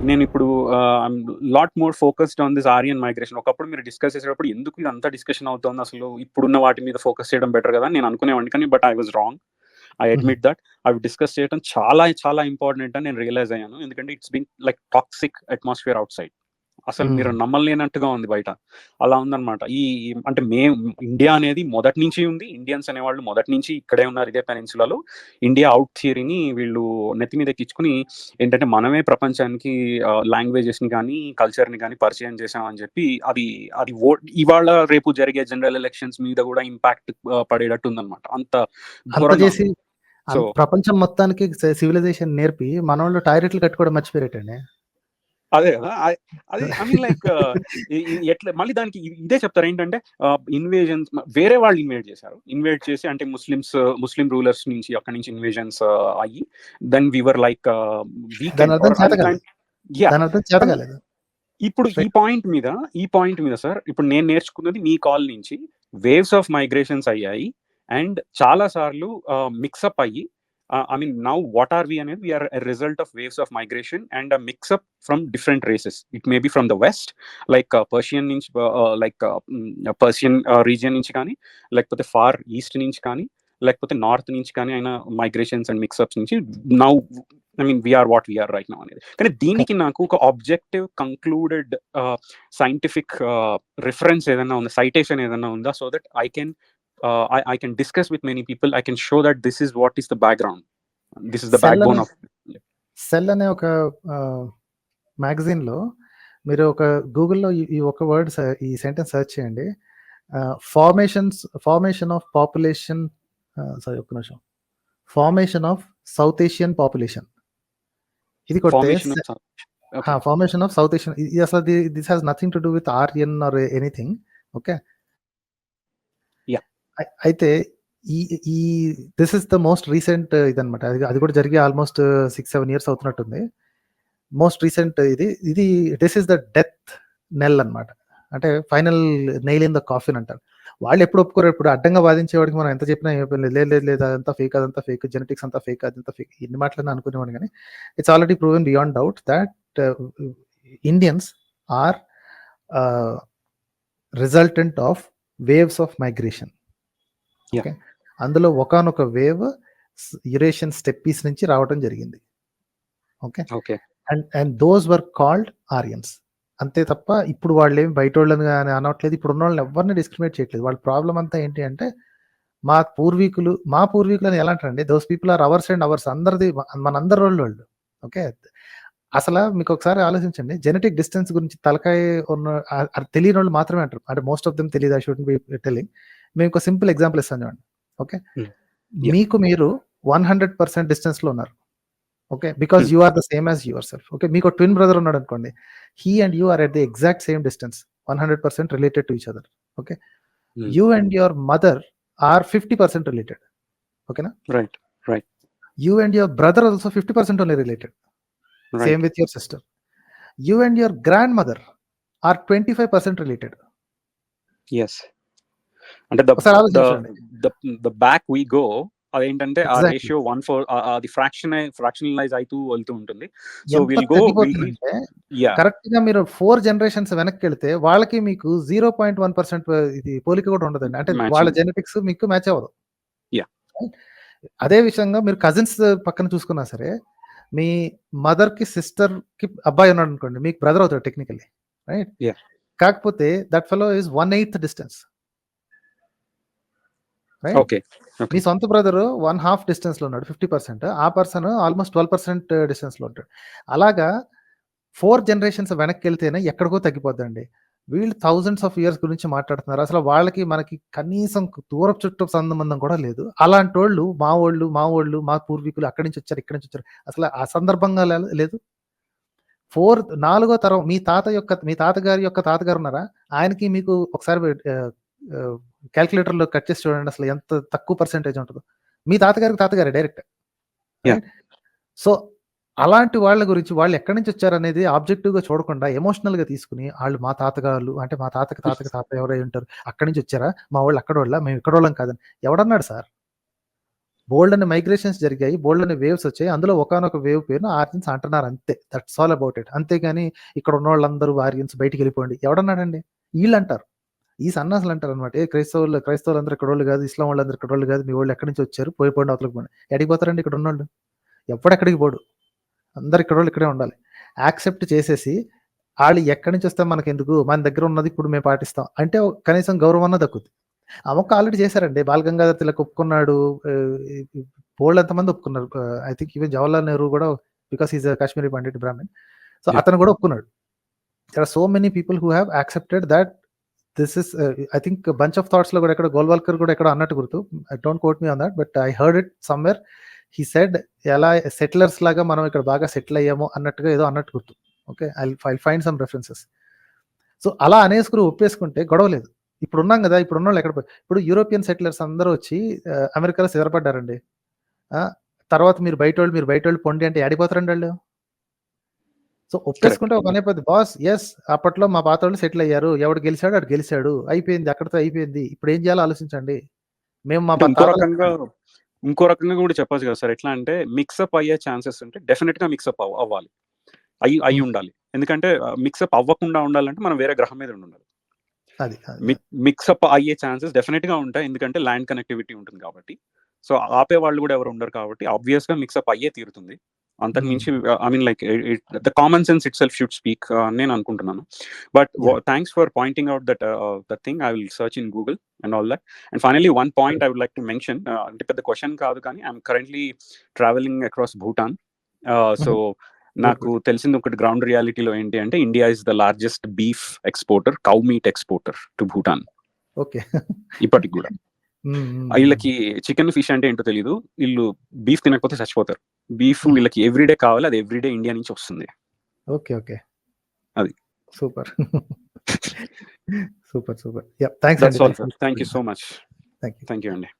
నేనిప్పుడు I'm lot more focused on this Aryan migration. ఒకప్పుడు మీరు డిస్కస్ చేసేటప్పుడు ఎందుకు ఇదంతా డిస్కషన్ అవుతోంది అసలు, ఇప్పుడున్న వాటి మీద ఫోకస్ చేయడం బెటర్ గదా అని నేను అనుకునేవాడిని. కానీ but I was wrong. I హుహు. Admit that. అవి డిస్కస్ చేయడం చాలా చాలా ఇంపార్టెంట్ అని నేను రియలైజ్ అయ్యాను. ఎందుకంటే it's been like toxic atmosphere outside. అసలు మీరు హ్మ్. నమ్మలేనట్టుగా ఉంది బయట. అలా ఉందనమాట. అంటే ఇండియా అనేది మొదటి నుంచి ఉంది. ఇండియన్స్ అనేవాళ్ళు మొదటి నుంచి ఇక్కడే ఉన్నారు ఇదే పెనిన్సులాలో. ఇండియా ఔట్ థియరీని వీళ్ళు నెత్తి మీదెక్కించుకొని ఏంటంటే మనమే ప్రపంచానికి లాంగ్వేజెస్‌ని గానీ, కల్చర్‌ని గానీ పరిచయం చేశామని చెప్పి అది అది ఇవాళ రేపు జరిగే జనరల్ ఎలక్షన్స్ మీద గూడా ఇంపాక్ట్ పడేటట్టు ఉందనమాట. అంత అంత ఘోరంగా ఉంది. చేసి సో ప్రపంచం మొత్తానికి సివిలైజేషన్ నేర్పి మనోళ్ళు టాయిలెట్లు కట్టుకోవడం మర్చిపోయారటండి. అదే గదా! అది ఐ మీన్ లైక్ ఎట్లా మళ్ళీ దానికి ఇదే చెప్తారు ఏంటంటే ఇన్వేజన్స్ వేరే వాళ్ళు ఇన్వేడ్ చేశారు. ఇన్వేడ్ చేసి అంటే ముస్లిం రూలర్స్ నుంచి అక్కడి నుంచి ఇన్వేజన్స్ అయ్యి దెన్ వి వర్ లైక్ దాని వీకెండ్ అర్థం ఆర్ చేత కాలేదు. ఐలాండ్. యాహ్! దాని అర్థం చేత కానీ కాలేదు. ఇప్పుడు స్ట్రెయిట్ ఈ పాయింట్ మీద సార్ ఇప్పుడు నేను నేర్చుకున్నది మీ కాల్ నుంచి వేవ్స్ ఆఫ్ మైగ్రేషన్స్ అయ్యాయి. అండ్ చాలా సార్లు మిక్సప్ అయ్యి I mean now what are we అనేది we are a result of waves of migration and mixup from different races. It may be from the west like Persian నుంచి Persian region నుంచి కానీ, లేకపోతే far east నుంచి కానీ, లేకపోతే north నుంచి కానీ అయిన మైగ్రేషన్స్ అండ్ మిక్సప్స్ నుంచి now I mean we are what we are right now అనేది. కానీ దీనికి నాకు ఒక ఆబ్జెక్టివ్ కంక్లూడెడ్ సైంటిఫిక్ రిఫరెన్స్ ఏదైనా ఉందా, సైటేషన్ ఏదైనా ఉందా, so that I can discuss with many people. I can show that this is what is the background. This is the cell backbone అనే of. సెల్ అనే ఒక మ్యాగజైన్‌లో మీరు ఒక గూగుల్‌లో ఈ ఒక్క వర్డ్ ఈ సెంటెన్స్ సెర్చ్ చేయండి. ఫార్మేషన్ ఆఫ్ పాపులేషన్ సారీ ఒక్క నిమిషం. Formation of south Asian population. ఇది కొడితే Formation of okay. Formation of south Asian ఇది అసలు this has nothing to do with Aryan or anything. Okay. Yeah. అయితే ఈ ఈ this is the most recent ఇదనమాట. అది కూడా జరిగి ఆల్మోస్ట్ 6-7 ఇయర్స్ అవుతున్నట్టుంది. మోస్ట్ రీసెంట్ ఇది దిస్ ఇస్ ద డెత్ నెల్ అనమాట. అంటే final nail in the coffin అంటారు. వాళ్ళు ఎప్పుడు ఒప్పుకోరు. ఇప్పుడు అడ్డంగా వాదించేవాడికి మనం ఎంత చెప్పినా లేదు అదంతా ఫేక్ జెనెటిక్స్ అంతా ఫేక్, అదంతా ఫేక్, ఎన్ని మాటలని అనుకునేవాడిని. కానీ it's already proven beyond doubt that Indians are resultant of waves of migration. Okay. అందులో ఒకానొక వేవ్ యురేషియన్ స్టెప్పీస్ నుంచి రావడం జరిగింది. Okay. And those were called Aryans. అంతే తప్ప ఇప్పుడు వాళ్ళేమి బయటోళ్ళని అని అనట్లేదు. ఇప్పుడు ఉన్న వాళ్ళని ఎవరిని డిస్క్రిమినేట్ చేయట్లేదు. వాళ్ళ ప్రాబ్లం అంతా ఏంటి అంటే మా పూర్వీకులు అని ఎలా అంటారండి, those people are ours and ours, అందరిది మనందరి వాళ్ళు. ఓకే. అసలు మీకు ఒకసారి ఆలోచించండి, జెనెటిక్ డిస్టెన్స్ గురించి తలకాయ ఉన్న అది తెలియని వాళ్ళు మాత్రమే అంటారు. అంటే మోస్ట్ ఆఫ్ దెమ్ తెలియదు. I shouldn't be telling. మేము ఒక సింపుల్ ఎగ్జాంపుల్ ఇస్తాను చూడండి. ఓకే. మీకు మీరు 100% డిస్టెన్స్లో ఉన్నారు. Okay. Because you are the same as your self. Okay. మీకు ట్విన్ బ్రదర్ ఉన్నాడు అనుకోండి. He and you are at the exact same distance, 100% related to each other. Okay. You and your mother are 50% related. ఓకేనా? Right. You and your brother also 50% only related. Same with your sister. You and your grand mother are 25% related. Yes. అంటే the back we go అదేంటంటే ఆ ratio 1/4 అది ఫ్రాక్షనలైజ్ అవుతూ వెళ్తూ ఉంటుంది. So will go correct గా మీరు 4 జనరేషన్స్ వెనక్కి వెళ్తే వాళ్ళకి మీకు 0.1% ఇది పోలిక కూడా ఉండదండి. అంటే వాళ్ళ జెనెటిక్స్ మీకు మ్యాచ్ అవ్వదు. అదే విషయంగా మీరు కజిన్స్ పక్కన చూసుకున్నా సరే, మీ మదర్ కి సిస్టర్ కి అబ్బాయి ఉన్నాడు అనుకోండి, మీకు బ్రదర్ అవుతాడు టెక్నికల్లీ. రైట్. కాకపోతే that fellow is 1/8 distance. Okay. మీ సొంత బ్రదర్ 1/2 డిస్టెన్స్ లో ఉన్నాడు, 50%. ఆ పర్సన్ ఆల్మోస్ట్ 12% డిస్టెన్స్ లో ఉంటాడు. అలాగా 4 జనరేషన్స్ వెనక్కి వెళ్తేనే ఎక్కడికో తగ్గిపోద్దండి. వీళ్ళు థౌజండ్స్ ఆఫ్ ఇయర్స్ గురించి మాట్లాడుతున్నారు. అసలు వాళ్ళకి మనకి కనీసం దూరపు చుట్టూ సంబంధం కూడా లేదు. అలాంటి వాళ్ళు మా పూర్వీకులు అక్కడి నుంచి వచ్చారు, ఇక్కడి నుంచి వచ్చారు, అసలు ఆ సందర్భంగా లేదు. 4వ తరం మీ తాతగారి యొక్క తాతగారు ఉన్నారా, ఆయనకి మీకు ఒకసారి క్యాల్కులేటర్లో కట్ చేసి చూడండి, అసలు ఎంత తక్కువ పర్సెంటేజ్ ఉంటుందో. మీ తాతగారే డైరెక్ట్. సో అలాంటి వాళ్ళ గురించి వాళ్ళు ఎక్కడి నుంచి వచ్చారు అనేది ఆబ్జెక్టివ్ గా చూడకుండా ఎమోషనల్ గా తీసుకుని వాళ్ళు మా తాతగారు అంటే మా తాత ఎవరై ఉంటారు, అక్కడి నుంచి వచ్చారా, మా వాళ్ళు అక్కడ వాళ్ళ, మేము ఇక్కడ వాళ్ళం కాదని ఎవడన్నాడు సార్? బోల్డ్ అని మైగ్రేషన్స్ జరిగాయి, బోల్డ్ అని వేవ్స్ వచ్చాయి. అందులో ఒకానొక వేవ్ పేరును ఆర్యన్స్ అంటున్నారు అంతే. That's all about it. అంతేగాని ఇక్కడ ఉన్న వాళ్ళందరూ ఆర్యన్స్ బయటికి వెళ్ళిపోండి ఎవడన్నాడండి? వీళ్ళు అంటారు. ఈ సన్నాసులు అంటారు అనమాట. ఏ క్రైస్తవులందరూ ఇక్కడ వాళ్ళు కాదు, ఇస్లాం వాళ్ళందరూ ఇక్కడ వాళ్ళు కాదు, మీ వాళ్ళు ఎక్కడి నుంచి వచ్చారు, పోయిపోండి అవతలకి పోండి. ఎక్కడికి పోతారండి ఇక్కడ ఉన్నోళ్ళు? ఎక్కడికి పోడు. అందరు ఇక్కడ వాళ్ళు ఇక్కడే ఉండాలి. యాక్సెప్ట్ చేసేసి వాళ్ళు ఎక్కడి నుంచి వస్తే మనకి ఎందుకు, మన దగ్గర ఉన్నది ఇప్పుడు మేము పాటిస్తాం అంటే కనీసం గౌరవం అన్న దక్కుద్ది. ఆ మొక్క ఆల్రెడీ చేశారండి. బాల్ గంగాధర్ తిలక్ ఒప్పుకున్నాడు, బోల్డ్ ఎంతమంది ఒప్పుకున్నారు. I think even Jawaharlal Nehru కూడా, because is Kashmiri pandit Brahmin, so అతను కూడా ఒప్పుకున్నాడు. There are so many people who have accepted that this is, I think bunch of thoughts లో కూడా ఎక్కడ గోల్వాల్కర్ కూడా ఎక్కడ అన్నట్టు గుర్తు, I don't quote me on that, but I heard it somewhere. He said ఎలా సెటిలర్స్ లాగా మనం ఇక్కడ బాగా సెటిల్ అయ్యాము అన్నట్టుగా ఏదో అన్నట్టు గుర్తు. Okay, I find some references. So అలా అనేసుకుని ఒప్పేసుకుంటే గొడవ లేదు. ఇప్పుడు ఉన్నాం కదా, ఇప్పుడు ఉన్న వాళ్ళు ఎక్కడ ఇప్పుడు యూరోపియన్ సెటిలర్స్ అందరూ వచ్చి అమెరికాలో స్థిరపడ్డారండి. తర్వాత మీరు బయట వాళ్ళు పొండి అంటే ఆడిపోతారండి వాళ్ళు. సో ఒప్పేసుకుంటే ఒక అనేపోద్ది, బాస్ ఎస్ అప్పట్లో మా పాత వాళ్ళు సెటిల్ అయ్యారు, ఎవడు గెలిచాడు అటు గెలిచాడు, అయిపోయింది, అక్కడితో అయిపోయింది, ఇప్పుడు ఏం చేయాలో ఆలోచించండి. మేము మా ఇంకో రకంగా కూడా చెప్పొచ్చు కదా సార్. ఎట్లా అంటే మిక్సప్ అయ్యే ఛాన్సెస్ ఉంటే డెఫినెట్ గా మిక్సప్ అవ్వాలి, అయి ఉండాలి. ఎందుకంటే మిక్సప్ అవ్వకుండా ఉండాలంటే మనం వేరే గ్రహం మీద ఉండాలి. మిక్సప్ అయ్యే ఛాన్సెస్ డెఫినెట్ గా ఉంటాయి, ఎందుకంటే ల్యాండ్ కనెక్టివిటీ ఉంటుంది కాబట్టి. సో ఆపే వాళ్ళు కూడా ఎవరు ఉండరు కాబట్టి ఆబ్వియస్ గా మిక్సప్ అయ్యే తీరుతుంది. అంతకు మించి I mean like the common sense itself should speak నేను అనుకుంటున్నాను. But thanks for pointing out that thing. I will search in Google and all that. And finally one point I would like to mention, అంటే పెద్ద question కాదు కానీ I'm currently travelling across Bhutan. So నాకు తెలిసింది ఒకటి ground రియాలిటీలో ఏంటి అంటే, India is the largest beef exporter, cow meat exporter to Bhutan. Okay, ఇప్పటికి కూడా వీళ్ళకి చికెన్ ఫిష్ అంటే ఏంటో తెలీదు, వీళ్ళు బీఫ్ తినకపోతే చచ్చిపోతారు. బీఫ్ వీళ్ళకి ఎవ్రీడే కావాలి, అది ఎవ్రీడే ఇండియా నుంచి వస్తుంది. ఓకే ఓకే, అది super super super. Yeah, thanks అండి. Thank you so much. Thank you అండి.